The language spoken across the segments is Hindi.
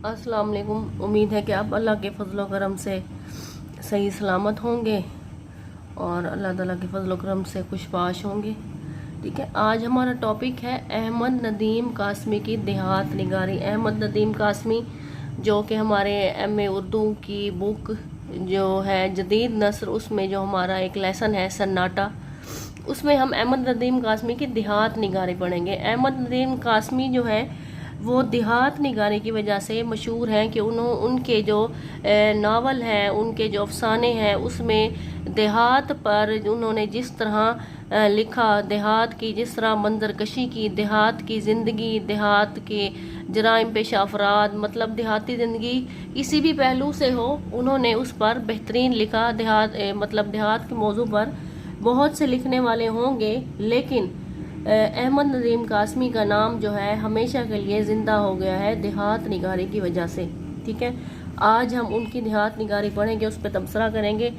अस्सलाम वालेकुम। उम्मीद है कि आप अल्लाह के फजल व करम से सही सलामत होंगे और अल्लाह ताला के फजल व करम से खुशबाश होंगे। ठीक है, आज हमारा टॉपिक है अहमद नदीम कासमी की देहात निगारी। अहमद नदीम कासमी जो कि हमारे एम.ए. उर्दू की बुक जो है जदीद नस्र, उसमें जो हमारा एक लेसन है सन्नाटा, उसमें हम अहमद नदीम कासमी की देहात निगारी पढ़ेंगे। अहमद नदीम कासमी जो है वो देहात निगारी की वजह से मशहूर हैं कि उनके जो नावल हैं, उनके जो अफसाने हैं, उसमें देहात पर उन्होंने जिस तरह लिखा, देहात की जिस तरह मंजरकशी की, देहात की ज़िंदगी, देहात के जराइम पेशा अफराद, मतलब देहाती ज़िंदगी किसी भी पहलू से हो, उन्होंने उस पर बेहतरीन लिखा। मतलब देहात के मौजू पर बहुत से लिखने वाले होंगे, लेकिन अहमद नदीम कासमी का नाम जो है हमेशा के लिए ज़िंदा हो गया है देहात निगारी की वजह से। ठीक है, आज हम उनकी देहात निगारी पढ़ेंगे, उस पर तबसरा करेंगे।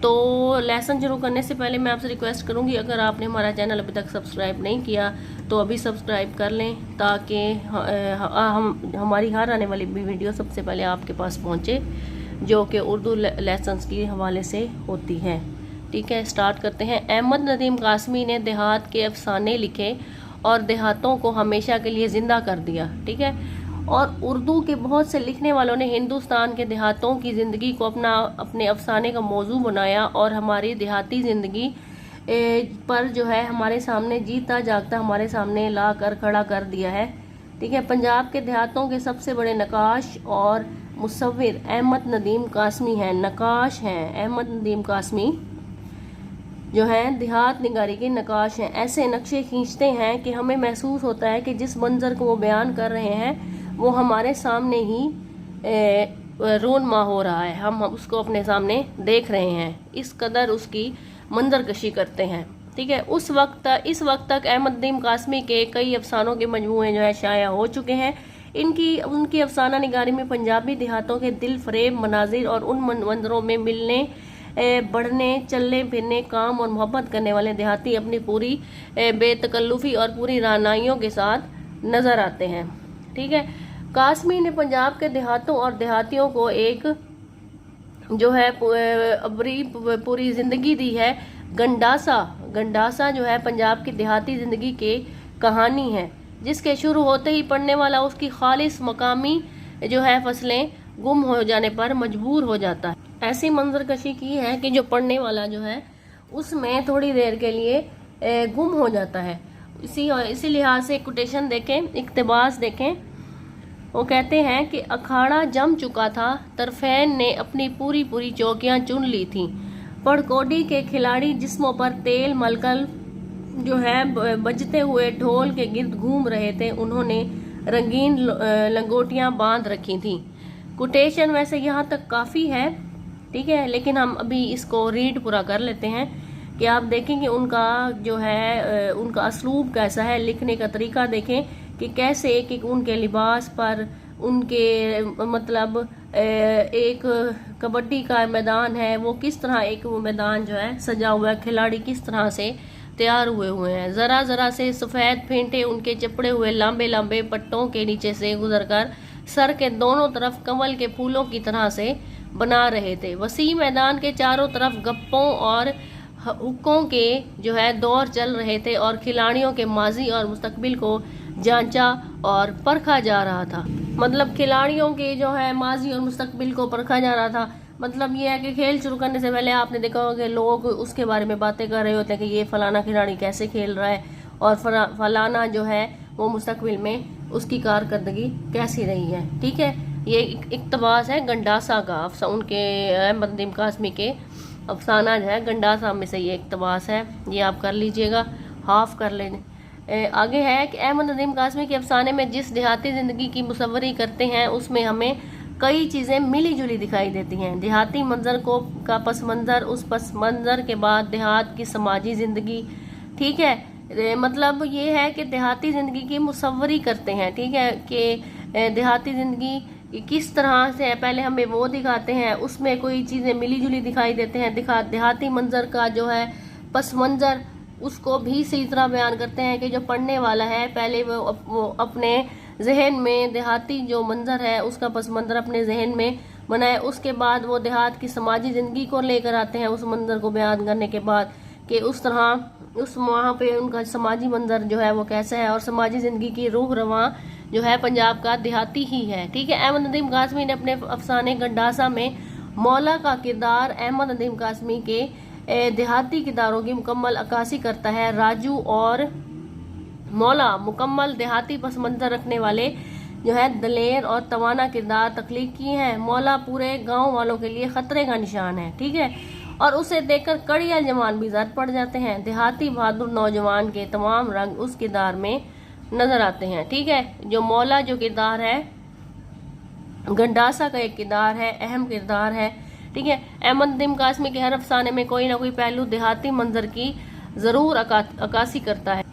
तो लेसन शुरू करने से पहले मैं आपसे रिक्वेस्ट करूंगी, अगर आपने हमारा चैनल अभी तक सब्सक्राइब नहीं किया तो अभी सब्सक्राइब कर लें, ताकि हमारी हर आने वाली वीडियो सबसे पहले आपके पास पहुँचे, जो कि उर्दू लेसन्स के हवाले से होती है। ठीक है, स्टार्ट करते हैं। अहमद नदीम कासमी ने देहात के अफसाने लिखे और देहातों को हमेशा के लिए ज़िंदा कर दिया। ठीक है, और उर्दू के बहुत से लिखने वालों ने हिंदुस्तान के देहातों की ज़िंदगी को अपने अफसाने का मौजू बनाया और हमारी देहाती ज़िंदगी पर जो है हमारे सामने जीता जागता हमारे सामने ला कर खड़ा कर दिया है। ठीक है, पंजाब के देहातों के सबसे बड़े नकाश और मुसव्विर अहमद नदीम कासमी हैं। नकाश हैं अहमद नदीम कासमी, जो है देहात निगारी के नकाश हैं। ऐसे नक्शे खींचते हैं कि हमें महसूस होता है कि जिस मंजर को वो बयान कर रहे हैं वो हमारे सामने ही रोनमा हो रहा है, हम उसको अपने सामने देख रहे हैं, इस कदर उसकी मंजर कशी करते हैं। ठीक है, इस वक्त तक अहमद नदीम कासमी के कई अफसानों के मजमूए जो है शाया हो चुके हैं। उनकी अफसाना निगारी में पंजाबी देहातों के दिल फरेब मनाजिर और उन मंजरों में मिलने बढ़ने, चलने फिरने, काम और मोहब्बत करने वाले देहाती अपनी पूरी बेतकल्लुफ़ी और पूरी रानाइयों के साथ नज़र आते हैं। ठीक है, कासमी ने पंजाब के देहातों और देहातियों को एक जो है पूरी ज़िंदगी दी है। गंडासा जो है पंजाब की देहाती ज़िंदगी की कहानी है, जिसके शुरू होते ही पढ़ने वाला उसकी खालिस मकामी जो है फसलें गुम हो जाने पर मजबूर हो जाता है। ऐसी मंजरकशी की है कि जो पढ़ने वाला जो है उसमें थोड़ी देर के लिए गुम हो जाता है। इसी लिहाज से कोटेशन देखें, इक्तबास देखें। वो कहते हैं कि अखाड़ा जम चुका था, तरफैन ने अपनी पूरी चौकियां चुन ली थीं। पड़कोडी के खिलाड़ी जिस्मों पर तेल मलकर जो है बजते हुए ढोल के गिर्द घूम रहे थे, उन्होंने रंगीन लंगोटियां बांध रखी थीं। कोटेशन वैसे यहाँ तक काफ़ी है, ठीक है, लेकिन हम अभी इसको रीड पूरा कर लेते हैं कि आप देखेंगे उनका जो है उनका असलूब कैसा है, लिखने का तरीका देखें कि कैसे एक उनके लिबास पर उनके मतलब एक कबड्डी का मैदान है, वो किस तरह एक वो मैदान जो है सजा हुआ है, खिलाड़ी किस तरह से तैयार हुए हैं। ज़रा से सफ़ेद फेंटे उनके चपड़े हुए लंबे पट्टों के नीचे से गुजरकर सर के दोनों तरफ कमल के फूलों की तरह से बना रहे थे। वसी मैदान के चारों तरफ गप्पों और हुक्कों के जो है दौर चल रहे थे और खिलाड़ियों के माजी और मुस्तकबिल को जांचा और परखा जा रहा था। मतलब खिलाड़ियों के जो है माजी और मुस्तकबिल को परखा जा रहा था। मतलब ये है कि खेल शुरू करने से पहले आपने देखा होगा कि लोग उसके बारे में बातें कर रहे होते हैं कि ये फलाना खिलाड़ी कैसे खेल रहा है और फलाना जो है वो मुस्तकबिल में उसकी कारकर्दगी कैसी रही है। ठीक है, ये इक्तबास है गंडासा का, उनके अहमद नदीम कासमी के अफसाना जो है गंडासा में से ये इक्तबास है, ये आप कर लीजिएगा, हाफ कर लें। आगे है कि अहमद नदीम कासमी के अफसाने में जिस देहाती ज़िंदगी की मुसव्वरी करते हैं उसमें हमें कई चीज़ें मिली जुली दिखाई देती हैं। देहाती मंजर का पस मंज़र, उस पस मंज़र के बाद देहात की समाजी ज़िंदगी। ठीक है, मतलब ये है कि देहाती ज़िंदगी की मुसव्वरी करते हैं। ठीक है, कि देहाती ज़िंदगी किस तरह से है, पहले हमें वो दिखाते हैं, उसमें कोई चीज़ें मिली जुली दिखाई देते हैं। देहाती मंजर का जो है पस मंज़र उसको भी इसी तरह बयान करते हैं कि जो पढ़ने वाला है पहले वो अपने जहन में देहाती जो मंजर है उसका पस मंजर अपने जहन में बनाए। उसके बाद वो देहात की समाजी ज़िंदगी को लेकर आते हैं, उस मंजर को बयान करने के बाद कि उस तरह उस वहाँ पे उनका समाजी मंजर जो है वो कैसा है, और समाजी ज़िंदगी की रूह रवां जो है पंजाब का देहाती ही है। ठीक है। अहमद नदीम कासमी ने अपने अफसाने गंडासा में मौला का किरदार अहमद नदीम कासमी के देहाती किरदारों की मुकम्मल अक्कासी करता है। राजू और मौला मुकम्मल देहाती पस मंजर रखने वाले जो है दलेर और तवाना किरदार तख्लीक किए हैं। मौला पूरे गांव वालों के लिए खतरे का निशान है। ठीक है। और उसे देखकर कड़िया जवान भी जर पड़ जाते हैं। देहाती बहादुर नौजवान के तमाम रंग उस किरदार में नजर आते हैं। ठीक है। जो मौला जो किरदार है गंडासा का एक किरदार है, अहम किरदार है। ठीक है। अहमद नदीम कासमी के हर अफसाने में कोई ना कोई पहलू देहाती मंजर की जरूर अक्कासी करता है।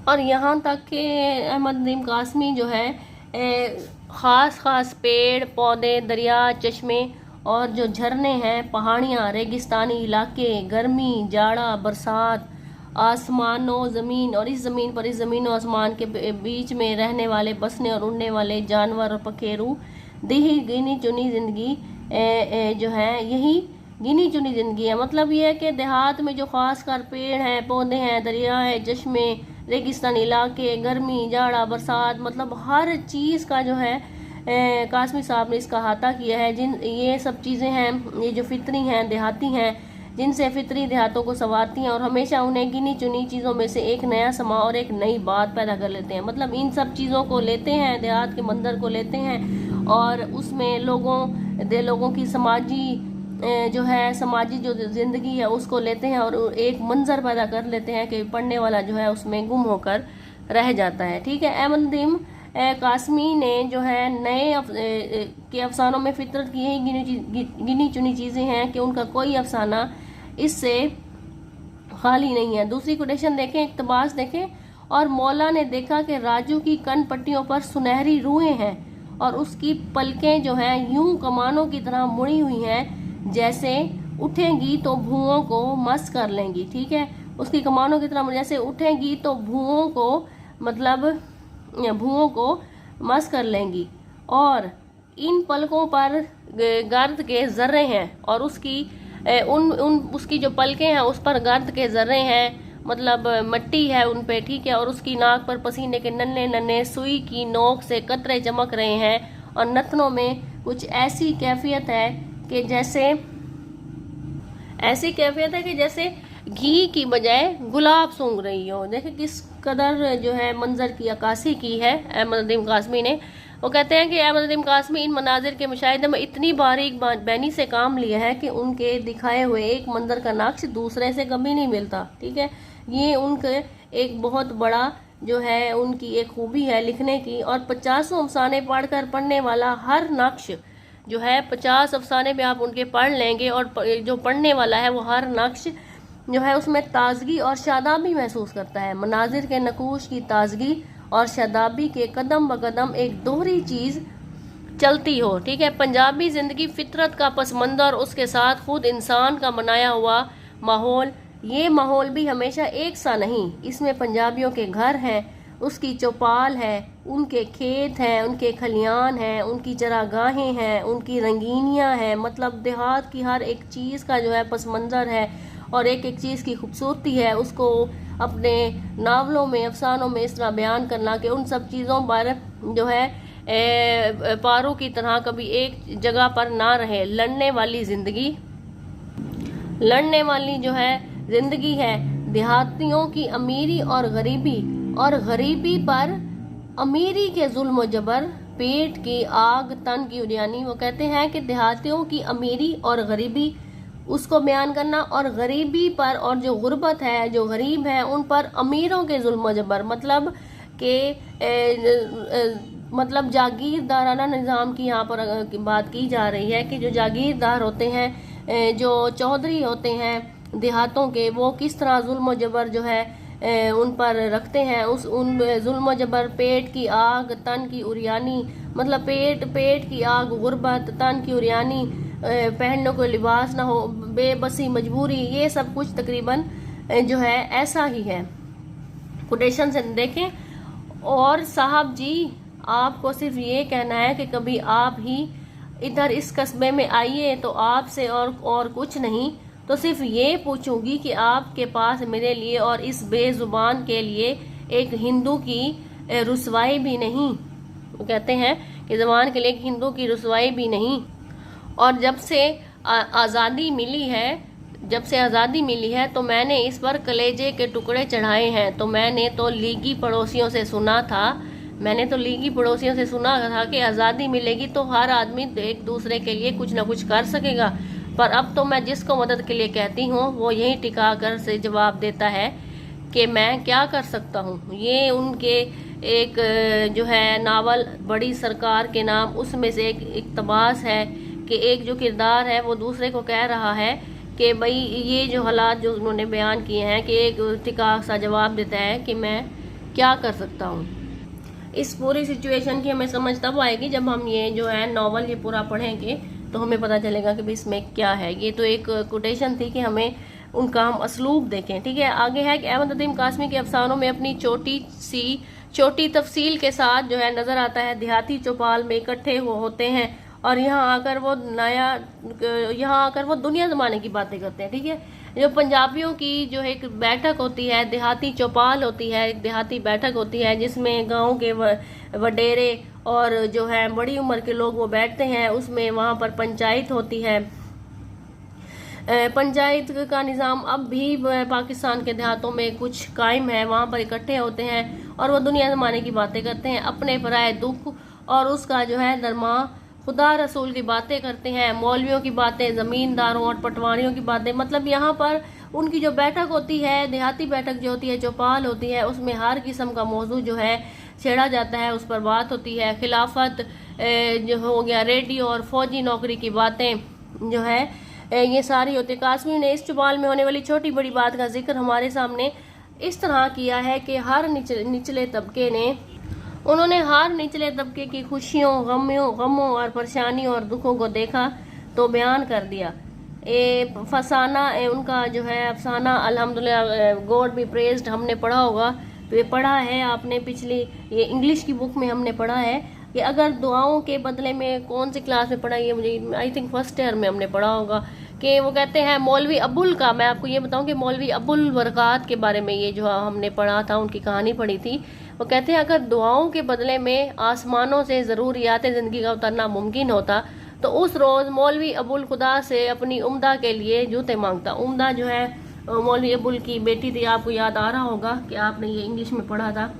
और यहाँ तक कि अहमद नदीम कासमी जो है ख़ास पेड़ पौधे, दरिया, चश्मे और जो झरने हैं, पहाड़ियाँ, रेगिस्तानी इलाके, गर्मी, जाड़ा, बरसात, आसमानो ज़मीन और इस ज़मीन पर, इस ज़मीन और आसमान के बीच में रहने वाले, बसने और उड़ने वाले जानवर और पखेरू, दही गिनी चुनी ज़िंदगी जो है, यही गिनी चुनी ज़िंदगी है। मतलब ये है कि देहात में जो ख़ासकर पेड़ हैं, पौधे हैं, दरिया है, चश्मे, रेगिस्तानी इलाके, गर्मी, जाड़ा, बरसात, मतलब हर चीज़ का जो है कासमी साहब ने इसका अहाता किया है। जिन ये सब चीज़ें हैं, ये जो फितरी हैं, देहाती हैं, जिनसे फितरी देहातों को संवारती हैं और हमेशा उन्हें गिनी चुनी चीज़ों में से एक नया समा और एक नई बात पैदा कर लेते हैं। मतलब इन सब चीज़ों को लेते हैं, देहात के मंजर को लेते हैं और उसमें लोगों की समाजी जो है, समाजी जो ज़िंदगी है उसको लेते हैं और एक मंजर पैदा कर लेते हैं कि पढ़ने वाला जो है उसमें गुम होकर रह जाता है। ठीक है। अहमद नदीम कासमी ने जो है नए के अफसानों में फितरत की यही गिनी चुनी चीज़ें हैं कि उनका कोई अफसाना इससे खाली नहीं है। दूसरी कोटेशन देखें, इक़्तिबास देखें। और मौला ने देखा कि राजू की कन पट्टियों पर सुनहरी रूहें हैं और उसकी पलकें जो हैं यूं कमानों की तरह मुड़ी हुई हैं, जैसे उठेंगी तो भुओं को मस कर लेंगी। ठीक है। उसकी कमानों की तरह जैसे उठेंगी तो भुओं को, मतलब भुओं को मस कर लेंगी। और इन पलकों पर गर्द के जर्रे हैं और उसकी उसकी जो पलकें हैं उस पर गर्द के जर्रे हैं, मतलब मट्टी है उन पे। ठीक है। और उसकी नाक पर पसीने के नन्हे नन्हे सुई की नोक से कतरे चमक रहे हैं और नथनों में कुछ ऐसी कैफियत है कि जैसे घी की बजाय गुलाब सूंघ रही हो। देखिए किस कदर जो है मंजर की अक्कासी की है अहमद नदीम कासमी ने। वो कहते हैं कि अहमद नदीम कासमी इन मनाजिर के मुशाहिदे में इतनी बारीक बैनी से काम लिया है कि उनके दिखाए हुए एक मंजर का नक्श दूसरे से कभी नहीं मिलता। ठीक है। ये उनके एक बहुत बड़ा जो है उनकी एक खूबी है लिखने की। और 50 अफसाने पढ़ने वाला हर नक्श जो है 50 अफसाने में आप उनके पढ़ लेंगे और जो पढ़ने वाला है वो हर नक्श जो है उसमें ताजगी और शादाबी महसूस करता है। मनाजिर के नकूश की ताजगी और शादाबी के कदम ब कदम एक दोहरी चीज़ चलती हो। ठीक है। पंजाबी ज़िंदगी फितरत का पस मंज़र, उसके साथ खुद इंसान का बनाया हुआ माहौल, ये माहौल भी हमेशा एक सा नहीं। इसमें पंजाबियों के घर हैं, उसकी चौपाल है, उनके खेत हैं, उनके खलियान हैं, उनकी चरागाहें हैं, उनकी रंगीनियाँ हैं। मतलब देहात की हर एक चीज़ का जो है पस मंज़र है और एक एक चीज़ की खूबसूरती है। उसको अपने नावलों में, अफसानों में इस तरह बयान करना कि उन सब चीज़ों पर जो है पारों की तरह कभी एक जगह पर ना रहे। लड़ने वाली जो है ज़िंदगी है। देहातियों की अमीरी और गरीबी पर अमीरी के जुल्म जबर, पेट की आग तन की उड़ियानी। वो कहते हैं कि देहातियों की अमीरी और गरीबी उसको बयान करना, और गरीबी पर, और जो गुर्बत है, जो गरीब है, उन पर अमीरों के जुल्म जबर, मतलब कि मतलब जागीरदाराना निज़ाम की यहाँ पर बात की जा रही है कि जो जागीरदार होते हैं, जो चौधरी होते हैं देहातों के, वो किस तरह जुल्म जबर जो है उन पर रखते हैं। उन जुल्म जबर, पेट की आग तन की उरियानी, मतलब पेट की आग गुर्बत, तन की उरियानी, पहनने को लिबास ना हो, बेबसी, मजबूरी, ये सब कुछ तकरीबन जो है ऐसा ही है। कोटेशन से देखें। और साहब जी आपको सिर्फ ये कहना है कि कभी आप ही इधर इस कस्बे में आइए तो आपसे और कुछ नहीं, तो सिर्फ ये पूछूंगी कि आपके पास मेरे लिए और इस बेजुबान के लिए एक हिंदू की रुसवाई भी नहीं। वो कहते हैं कि ज़बान के लिए एक हिंदू की रुसवाई भी नहीं। और जब से आज़ादी मिली है तो मैंने इस पर कलेजे के टुकड़े चढ़ाए हैं। तो मैंने तो लीगी पड़ोसियों से सुना था कि आज़ादी मिलेगी तो हर आदमी एक दूसरे के लिए कुछ ना कुछ कर सकेगा, पर अब तो मैं जिसको मदद के लिए कहती हूँ वो यही टिका कर से जवाब देता है कि मैं क्या कर सकता हूँ। ये उनके एक जो है नावल बड़ी सरकार के नाम, उसमें से एक इक़्तिबास है कि एक जो किरदार है वो दूसरे को कह रहा है कि भाई ये जो हालात जो उन्होंने बयान किए हैं कि एक टिका सा जवाब देता है कि मैं क्या कर सकता हूँ। इस पूरी सिचुएशन की हमें समझ तब आएगी जब हम ये जो है नावल ये पूरा पढ़ेंगे, तो हमें पता चलेगा कि भाई इसमें क्या है। ये तो एक कोटेशन थी कि हमें उनका हम असलूब देखें, ठीक है। आगे है कि अहमद नदीम कासमी के अफसानों में अपनी छोटी तफसील के साथ जो है नज़र आता है देहाती चौपाल में इकट्ठे होते हैं और यहाँ आकर वो दुनिया ज़माने की बातें करते हैं, ठीक है। जो पंजाबियों की जो एक बैठक होती है, देहाती चौपाल होती है, एक देहाती बैठक होती है जिसमें गांव के वडेरे और जो है बड़ी उम्र के लोग वो बैठते हैं, उसमें वहाँ पर पंचायत होती है। पंचायत का निज़ाम अब भी पाकिस्तान के देहातों में कुछ कायम है। वहाँ पर इकट्ठे होते हैं और वो दुनिया ज़माने की बातें करते हैं, अपने पराए दुख और उसका जो है दरमा, खुदा रसूल की बातें करते हैं, मौलवियों की बातें, ज़मींदारों और पटवारियों की बातें। मतलब यहाँ पर उनकी जो बैठक होती है, देहाती बैठक जो होती है, चौपाल होती है, उसमें हर किस्म का मौजू जो है छेड़ा जाता है, उस पर बात होती है। खिलाफत जो हो गया, रेडियो और फौजी नौकरी की बातें जो है ये सारी होती है। कासमी ने इस चौपाल में होने वाली छोटी बड़ी बात का जिक्र हमारे सामने इस तरह किया है कि हर निचले तबके की खुशियों, गमों और परेशानियों और दुखों को देखा तो बयान कर दिया। फसाना उनका जो है अफसाना अल्हम्दुलिल्लाह गॉड बी प्रेज्ड हमने पढ़ा होगा, तो ये पढ़ा है आपने पिछली ये इंग्लिश की बुक में हमने पढ़ा है कि अगर दुआओं के बदले में, कौन सी क्लास में पढ़ा, ये मुझे आई थिंक फर्स्ट ईयर में हमने पढ़ा होगा कि वो कहते हैं मौलवी अबुल का, मैं आपको ये बताऊं कि मौलवी अबुल बरक़ात के बारे में ये जो हमने पढ़ा था, उनकी कहानी पढ़ी थी। वो कहते हैं अगर दुआओं के बदले में आसमानों से ज़रूरियात ज़िंदगी का उतरना मुमकिन होता तो उस रोज़ मौलवी अबुल खुदा से अपनी उम्दा के लिए जूते मांगता। उम्दा जो है मौलवी अबुल की बेटी थी, आपको याद आ रहा होगा कि आपने ये इंग्लिश में पढ़ा था।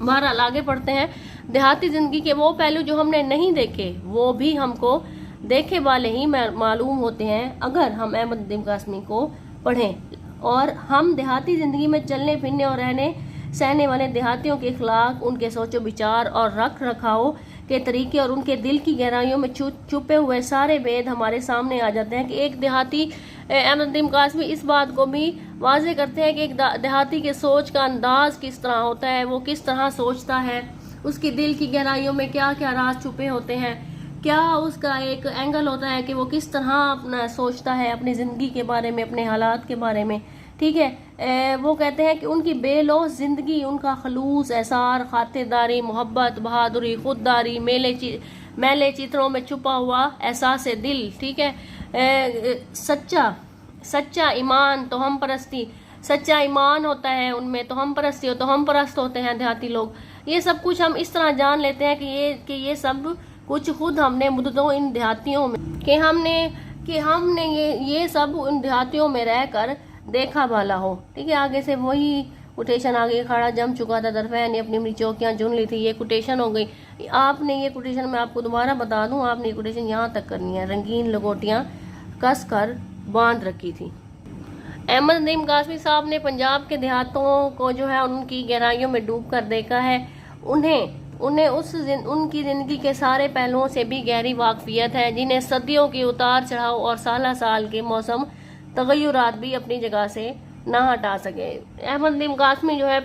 बहरहाल आगे पढ़ते हैं। देहाती ज़िंदगी के वो पहलू जो हमने नहीं देखे वो भी हमको देखे वाले ही मालूम होते हैं अगर हम अहमद नदीम कासमी को पढ़ें। और हम देहाती ज़िंदगी में चलने फिरने और रहने सहने वाले देहातियों के अखलाक, उनके सोचो विचार और रख रखाव के तरीके और उनके दिल की गहराइयों में छुपे हुए सारे भेद हमारे सामने आ जाते हैं कि एक देहाती अहमद नदीम कासमी इस बात को भी वाज़ेह करते हैं कि एक देहाती के सोच का अंदाज किस तरह होता है, वो किस तरह सोचता है, उसकी दिल की गहराइयों में क्या क्या राज छुपे होते हैं, क्या उसका एक एंगल होता है कि वो किस तरह अपना सोचता है अपनी ज़िंदगी के बारे में, अपने हालात के बारे में, ठीक है। वो कहते हैं कि उनकी बेलौस ज़िंदगी, उनका खलूस एसार, खातिरदारी, मोहब्बत, बहादुरी, खुददारी, मैले चित्रों में छुपा हुआ एहसास दिल, ठीक है। सच्चा ईमान, तो हम परस्ती, सच्चा ईमान होता है उनमें, तो हम परस्ती हो, तो हम परस्त होते हैं देहाती लोग। ये सब कुछ हम इस तरह जान लेते हैं कि ये सब कुछ खुद हमने मुद्दों इन देहातियों में कि हमने ये सब उन देहातियों में रहकर देखा वाला हो, ठीक है। आगे से वही कोटेशन आगे खड़ा जम चुका था, दरफे ने अपनी चौकियां चुन ली थी, ये कोटेशन हो गई। आपने ये कोटेशन मैं आपको दोबारा बता दूं, आपने ये कोटेशन यहाँ तक करनी है, रंगीन लंगोटियाँ कस कर बांध रखी थी। अहमद नदीम कासमी साहब ने पंजाब के देहातों को जो है उनकी गहराइयों में डूब कर देखा है। उन्हें उनकी ज़िंदगी के सारे पहलुओं से भी गहरी वाकफियत है जिन्हें सदियों की उतार चढ़ाव और साल के मौसम तगय्युरात भी अपनी जगह से ना हटा सके। अहमद नदीम कासमी जो है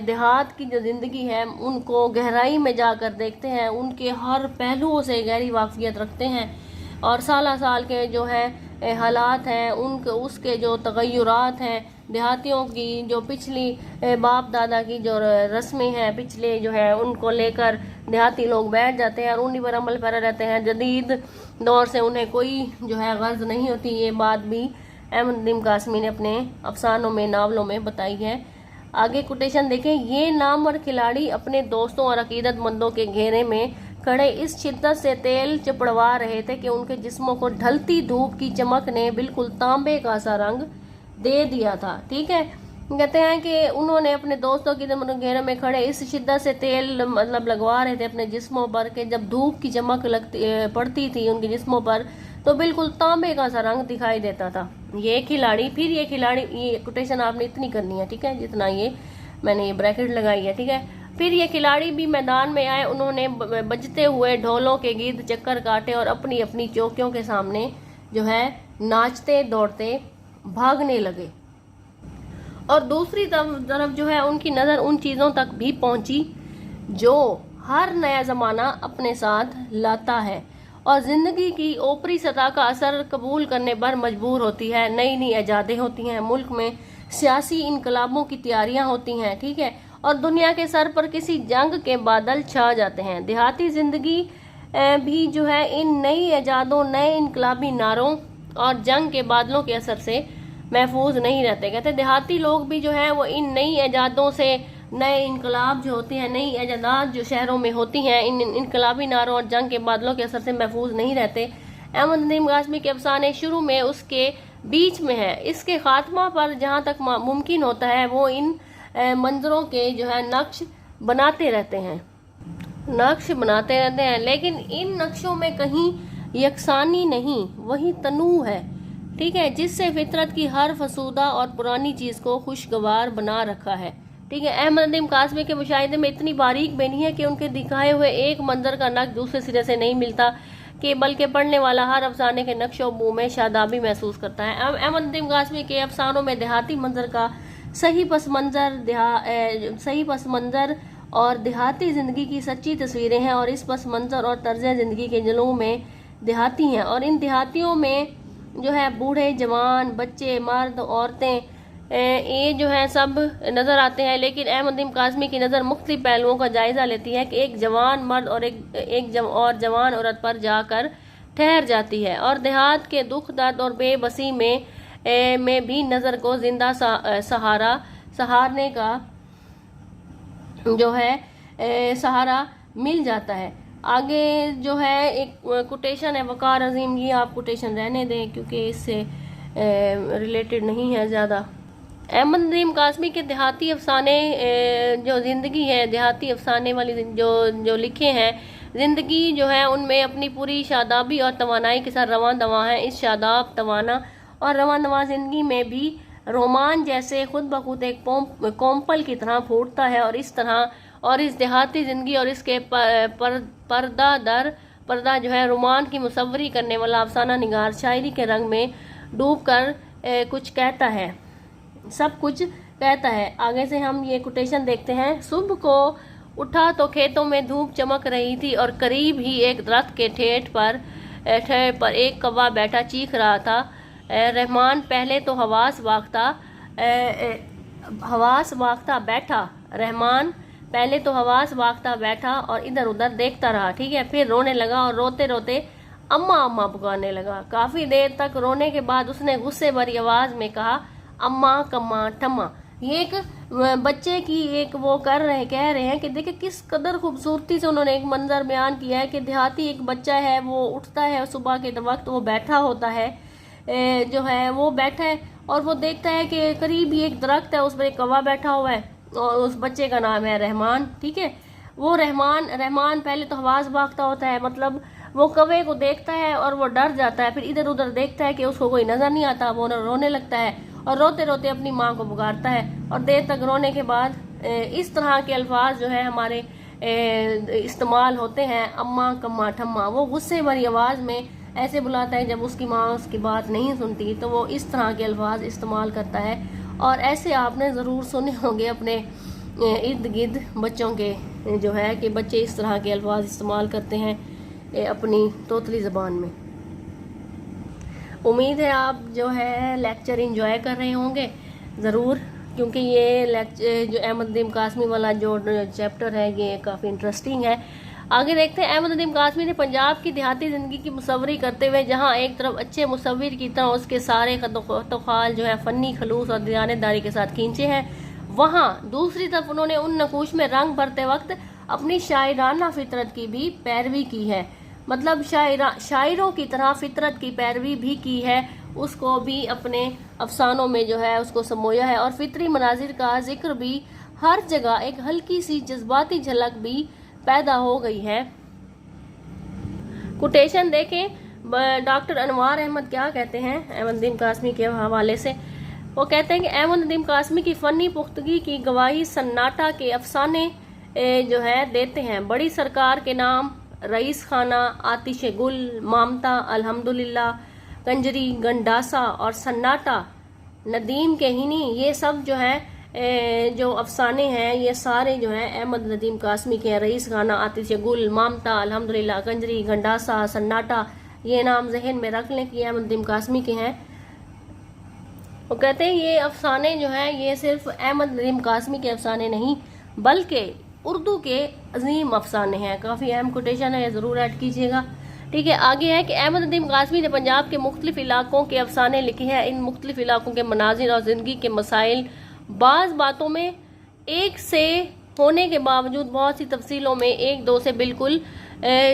देहात की जो ज़िंदगी है उनको गहराई में जाकर देखते हैं, उनके हर पहलुओं से गहरी वाकफियत रखते हैं और साल के जो है हालात हैं उसके जो तगय्युरात हैं देहातियों की जो पिछली बाप दादा की जो रस्में हैं पिछले जो है उनको लेकर देहाती लोग बैठ जाते हैं और उन्हीं पर अमल पैरा रहते हैं। जदीद दौर से उन्हें कोई जो है गर्ज नहीं होती। ये बात भी अहमद नदीम कासमी ने अपने अफसानों में, नावलों में बताई है। आगे कोटेशन देखें, ये नामवर खिलाड़ी अपने दोस्तों और अकीदतमंदों के घेरे में खड़े इस शिद्दत से तेल चिपड़वा रहे थे कि उनके जिस्मों को ढलती धूप की चमक ने बिल्कुल तांबे का सा रंग दे दिया था। ठीक है, कहते हैं कि उन्होंने अपने दोस्तों की घेरे में खड़े इस शिद्दत से तेल मतलब लगवा रहे थे अपने जिस्मों पर कि जब धूप की चमक पड़ती थी उनके जिस्मों पर तो बिल्कुल तांबे का सा रंग दिखाई देता था। ये खिलाड़ी, फिर ये खिलाड़ी, ये कोटेशन आपने इतनी करनी है, ठीक है, जितना ये मैंने ये ब्रैकेट लगाई है। ठीक है, फिर ये खिलाड़ी भी मैदान में आए, उन्होंने बजते हुए ढोलों के गीत चक्कर काटे और अपनी अपनी चौकियों के सामने जो है नाचते दौड़ते भागने लगे। और दूसरी तरफ जो है उनकी नज़र उन चीज़ों तक भी पहुंची जो हर नया ज़माना अपने साथ लाता है और ज़िंदगी की ऊपरी सतह का असर कबूल करने पर मजबूर होती है। नई नई ईजादें होती हैं, मुल्क में सियासी इनकलाबों की तैयारियां होती हैं। ठीक है, और दुनिया के सर पर किसी जंग के बादल छा जाते हैं। देहाती ज़िंदगी भी जो है इन नई ईजादों, नए इनकलाबी नारों और जंग के बादलों के असर से महफूज नहीं रहते। कहते देहाती लोग भी जो है वो इन नई ईजादों से, नए इनकलाब जो होते हैं, नई ईजादात जो शहरों में होती हैं, इन इनकलाबी नारों और जंग के बादलों के असर से महफूज नहीं रहते। अहमद नदीम कासमी के अफसाने शुरू में उसके बीच में है। इसके खात्मा पर जहाँ तक मुमकिन होता है वो इन मंजरों के जो है नक्श बनाते रहते हैं, लेकिन इन नक्शों में कहीं यकसानी नहीं, वही तनू है। ठीक है, जिससे फितरत की हर फसूदा और पुरानी चीज़ को खुशगवार बना रखा है। ठीक है, अहमद नदीम कासमी के मुशाहिदे में इतनी बारीक बेनी है कि उनके दिखाए हुए एक मंजर का नक्श दूसरे सिरे से नहीं मिलता कि बल्कि पढ़ने वाला हर अफसाने के नक्शो बू में शादाबी महसूस करता है। अहमद नदीम कासमी के अफसानों में देहाती मंजर का सही पस मंजर और देहाती ज़िंदगी की सच्ची तस्वीरें हैं और इस पस मंजर और तर्ज ज़िंदगी के जलूं में देहाती हैं। और इन देहातियों में जो है बूढ़े, जवान, बच्चे, मर्द, औरतें, ये जो है सब नज़र आते हैं। लेकिन अहमद नदीम कासमी की नज़र मुख्तलिफ पहलुओं का जायज़ा लेती है कि एक जवान मर्द और एक जवान औरत पर जाकर ठहर जाती है और देहात के दुख, दर्द और बेबसी में भी नज़र को जिंदा सहारने का जो है सहारा मिल जाता है। आगे जो है एक कोटेशन है वकार अजीम, ये आप कोटेशन रहने दें क्योंकि इससे रिलेटेड नहीं है ज़्यादा। अहमद नदीम कासमी के देहाती अफसाने जो ज़िंदगी है, देहाती अफसाने वाली जो लिखे हैं, ज़िंदगी जो है उनमें अपनी पूरी शादाबी और तवानाई के साथ रवां दवा है। इस शादाब, तवाना और रवां दवा ज़िंदगी में भी रोमान जैसे खुद ब खुद एक कोम्पल की तरह फूटता है और इस देहाती ज़िंदगी और इसके पर्दा जो है रोमान की मुसव्वरी करने वाला अफसाना निगार शायरी के रंग में डूब कर कुछ कहता है, सब कुछ कहता है। आगे से हम ये कोटेशन देखते हैं। सुबह को उठा तो खेतों में धूप चमक रही थी और करीब ही एक दरख्त के ठेठ पर एक कौवा बैठा चीख रहा था। रहमान पहले तो हवास वाख्ता बैठा और इधर उधर देखता रहा। ठीक है, फिर रोने लगा और रोते रोते अम्मा अम्मा पुकारने लगा। काफ़ी देर तक रोने के बाद उसने गुस्से भरी आवाज़ में कहा, अम्मा कम्मा ठम्मा। ये एक बच्चे की एक वो कह रहे हैं कि देखिए किस कदर खूबसूरती से उन्होंने एक मंजर बयान किया है कि देहाती एक बच्चा है, वो उठता है सुबह के वक्त, वो बैठा होता है, जो है वो बैठा है और वो देखता है कि करीब ही एक दरख्त है, उस पर एक कौवा बैठा हुआ है और उस बच्चे का नाम है रहमान। ठीक है, वो रहमान पहले तो आवाज़ भागता होता है, मतलब वो कौवे को देखता है और वो डर जाता है, फिर इधर उधर देखता है कि उसको कोई नज़र नहीं आता, वो रोने लगता है और रोते रोते अपनी माँ को पुकारता है और देर तक रोने के बाद इस तरह के अल्फाज जो है हमारे इस्तेमाल होते हैं, अम्मा कम्मा ठम्मा। वो गुस्से भरी आवाज़ में ऐसे बुलाता है जब उसकी माँ उसकी बात नहीं सुनती, तो वो इस तरह के अल्फाज इस्तेमाल करता है। और ऐसे आपने ज़रूर सुने होंगे अपने इर्द गिर्द बच्चों के जो है कि बच्चे इस तरह के अल्फाज इस्तेमाल करते हैं अपनी तोतली ज़बान में। उम्मीद है आप जो है लेक्चर एंजॉय कर रहे होंगे। ज़रूर, क्योंकि ये लेक्चर जो अहमद नदीम कासमी वाला जो चैप्टर है ये काफ़ी इंटरेस्टिंग है। आगे देखते हैं। अहमद नदीम कासमी ने पंजाब की देहाती ज़िंदगी की मुसव्वरी करते हुए जहाँ एक तरफ अच्छे मुसव्विर की तरह उसके सारे खतोखाल जो है फ़नी खलूस और दियानतदारी के साथ खींचे हैं, वहाँ दूसरी तरफ उन्होंने उन नकूश में रंग भरते वक्त अपनी शायराना फितरत की भी पैरवी की है। मतलब शायरों की तरह फितरत की पैरवी भी की है, उसको भी अपने अफसानों में जो है उसको समोया है। और फितरी मनाजिर का जिक्र भी हर जगह एक हल्की सी जज्बाती झलक भी पैदा हो गई है। कोटेशन देखें, डॉक्टर अनवार अहमद क्या कहते हैं अहमद नदीम कासमी के हवाले से। वो कहते हैं कि अहमद नदीम कासमी की फ़नी पुख्तगी की गवाही सन्नाटा के अफसाने जो है देते हैं। बड़ी सरकार के नाम, रईस खाना, आतिश गुल, मामता, अल्हम्दुलिल्लाह, कंजरी, गंडासा और सन्नाटा, नदीम के हिनी, ये सब जो है जो अफसाने हैं ये सारे जो हैं अहमद नदीम कासमी के हैं। रईस खाना, आतिश गुल, मामता, अल्हम्दुलिल्लाह, कंजरी, गंडासा, सन्नाटा, ये नाम जहन में रख लें कि अहमद नदीम कासमी के हैं। वो कहते हैं ये अफसाने जो हैं ये सिर्फ अहमद नदीम कासमी के अफसाने नहीं बल्कि उर्दू के अजीम अफसाने हैं। काफ़ी अहम कोटेशन है, ज़रूर ऐड कीजिएगा। ठीक है, आगे है कि अहमद नदीम कासमी ने पंजाब के मुख्तलिफ इलाकों के अफसाने लिखे हैं। इन मुख्तलिफ इलाकों के मनाजिर और ज़िंदगी के मसाइल बाज़ बातों में एक से होने के बावजूद बहुत सी तफसीलों में एक दो से बिल्कुल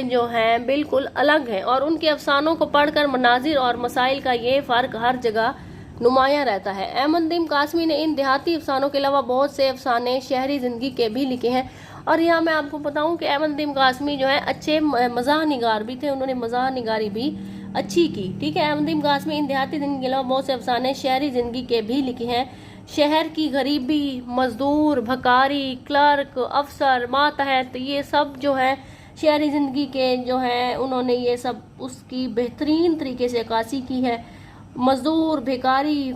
जो हैं बिल्कुल अलग हैं, और उनके अफसानों को पढ़कर मनाजिर और मसाइल का ये फ़र्क हर जगह नुमाया रहता है। अहमद नदीम कासमी ने इन देहाती अफसानों के अलावा बहुत से अफसाने शहरी ज़िंदगी के भी लिखे हैं। और यहाँ मैं आपको बताऊँ कि अहमद नदीम कासमी जो है अच्छे मज़ाह निगार भी थे, उन्होंने मज़ाह निगारी भी अच्छी की। ठीक है, अहमद नदीम कासमी इन देहाती ज़िंदगी के अलावा बहुत से अफसाने शहरी ज़िंदगी के भी लिखे हैं। शहर की गरीबी, मजदूर, भकारी, क्लर्क, अफसर, मातहत, ये सब जो है शहरी ज़िंदगी के जो हैं उन्होंने ये सब उसकी बेहतरीन तरीके से अक्कासी की है। मजदूर, भिकारी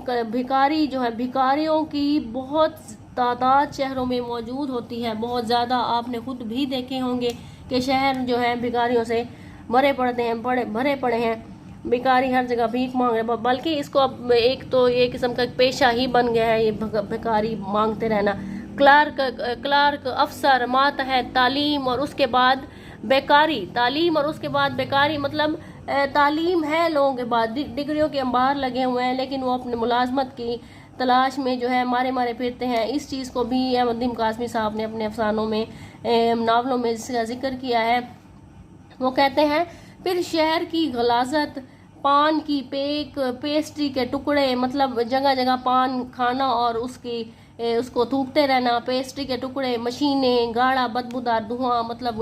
जो है, भिकारियों की बहुत तादाद शहरों में मौजूद होती है, बहुत ज़्यादा। आपने खुद भी देखे होंगे कि शहर जो है भिकारियों से भरे पड़े हैं। भिकारी हर जगह भीख मांग रहे, बल्कि इसको अब एक तो ये किस्म का पेशा ही बन गया है ये भिकारी मांगते रहना। क्लार्क, अफसर, मातहत, तालीम और उसके बाद बेकारी। तालीम और उसके बाद बेकारी मतलब तालीम है लोगों के बाद, डिग्रियों के अंबार लगे हुए हैं, लेकिन वो अपने मुलाजमत की तलाश में जो है मारे फिरते हैं। इस चीज़ को भी अहमद नदीम कासमी साहब ने अपने अफसानों में, नावलों में इसका जिक्र किया है। वो कहते हैं फिर शहर की गलाजत, पान की पेक, पेस्ट्री के टुकड़े, मतलब जगह जगह पान खाना और उसको थूकते रहना, पेस्ट्री के टुकड़े, मशीनें, गाढ़ा बदबूदार धुआं, मतलब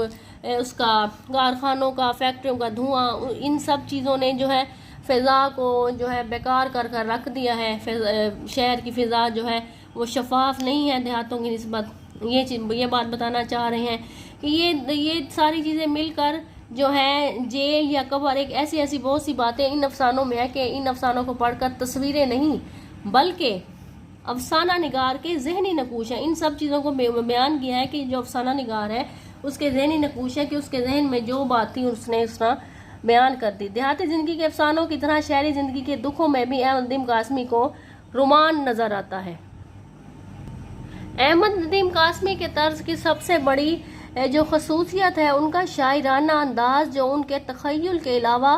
उसका कारखानों का, फैक्ट्रियों का धुआं, इन सब चीज़ों ने जो है फ़िज़ा को जो है बेकार कर रख दिया है। शहर की फ़िज़ा जो है वो शफाफ नहीं है देहातों की निस्बत। ये बात बताना चाह रहे हैं कि ये सारी चीज़ें मिलकर जो है जेल या कब्र, एक ऐसी बहुत सी बातें इन अफसानों में है कि इन अफसानों को पढ़कर तस्वीरें नहीं बल्कि अफसाना निगार के जहनी नकूश हैं। इन सब चीज़ों को बयान किया है कि जो अफसाना निगार है उसके जहनी नकूश है कि उसके जहन में जो बात थी उसने उस तरह बयान कर दी। देहाती ज़िंदगी के अफसानों की तरह शहरी ज़िंदगी के दुखों में भी अहमद नदीम कासमी को रोमान नज़र आता है। अहमद नदीम कासमी के तर्ज की सबसे बड़ी जो खसूसियत है उनका शायराना अंदाज, जो उनके तख़य्युल के अलावा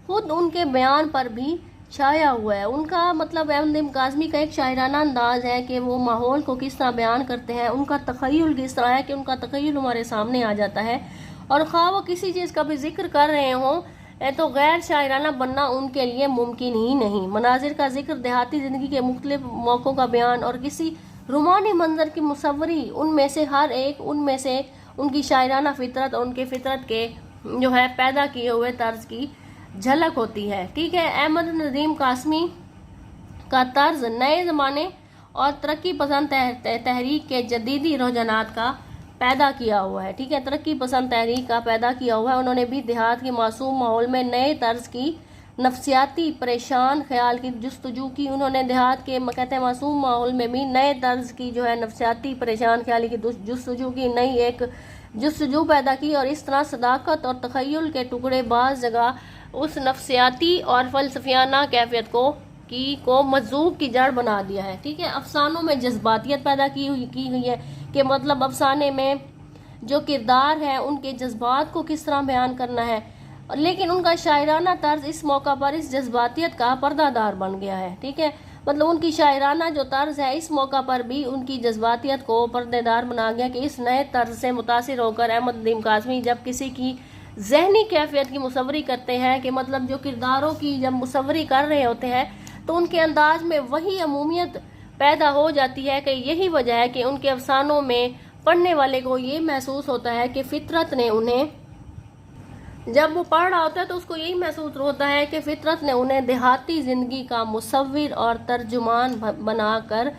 खुद उनके बयान पर भी छाया हुआ है। उनका मतलब अहमद नदीम कासमी का एक शायराना अंदाज है कि वो माहौल को किस तरह बयान करते हैं। उनका तख़य्युल किस तरह है कि उनका तख़य्युल हमारे सामने आ जाता है, और ख़्वाह वो किसी चीज़ का भी जिक्र कर रहे हों तो गैर शायराना बनना उनके लिए मुमकिन ही नहीं। मनाजिर का जिक्र, देहाती ज़िंदगी के मुख्तलिफ मौक़ों का बयान और किसी रुमानी मंजर की मुसव्वरी, उनमें से हर एक उनमें से उनकी शायराना फितरत और उनके फितरत के जो है पैदा किए हुए तर्ज की झलक होती है। ठीक है, अहमद नदीम कासमी का तर्ज नए ज़माने और तरक्की पसंद तहरीक के जदीदी रुझानात का पैदा किया हुआ है। ठीक है, तरक्की पसंद तहरीक का पैदा किया हुआ है। उन्होंने भी देहात के मासूम माहौल में नए तर्ज की नफ्सियाती परेशान ख्याल की जुस्तजू की। उन्होंने देहात के कहते हैं मासूम माहौल में भी नए तर्ज की जो है नफ्सियाती परेशान ख्याली की जुस्तजू की, नई एक जुस्तजू पैदा की, और इस तरह सदाकत और तख़य्युल के टुकड़े बाज़ जगह उस नफ्सियाती और फ़लसफ़ियाना कैफियत को को मजजूब की जड़ बना दिया है। ठीक है, अफसानों में जज्बातियत पैदा की हुई है कि मतलब अफसाने में जो किरदार है उनके जज्बात को किस तरह बयान करना है, लेकिन उनका शायराना तर्ज इस मौका पर इस जज्बातियत का पर्दादार बन गया है। ठीक है, मतलब उनकी शायराना जो तर्ज है इस मौका पर भी उनकी जज्बातियत को पर्देदार बना गया कि इस नए तर्ज से मुतासिर होकर अहमद नदीम काज़मी जब किसी की जहनी कैफियत की मुसव्वरी करते हैं कि मतलब जो किरदारों की जब मुसव्वरी कर रहे होते हैं तो उनके अंदाज में वही अमूमियत पैदा हो जाती है कि यही वजह है कि उनके अफसानों में पढ़ने वाले को ये महसूस होता है कि फितरत ने उन्हें, जब वो पढ़ रहा होता है तो उसको यही महसूस होता है कि फितरत ने उन्हें देहाती ज़िंदगी का मुसव्विर और तर्जुमान बनाकर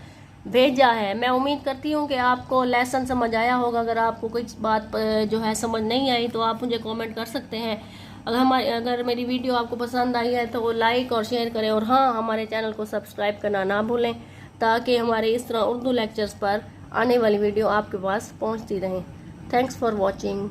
भेजा है। मैं उम्मीद करती हूँ कि आपको लेसन समझ आया होगा। अगर आपको कोई बात जो है समझ नहीं आई तो आप मुझे कमेंट कर सकते हैं। अगर मेरी वीडियो आपको पसंद आई है तो वो लाइक और शेयर करें, और हाँ, हमारे चैनल को सब्सक्राइब करना ना भूलें ताकि हमारे इस तरह उर्दू लेक्चर्स पर आने वाली वीडियो आपके पास पहुँचती रहें। Thanks for watching.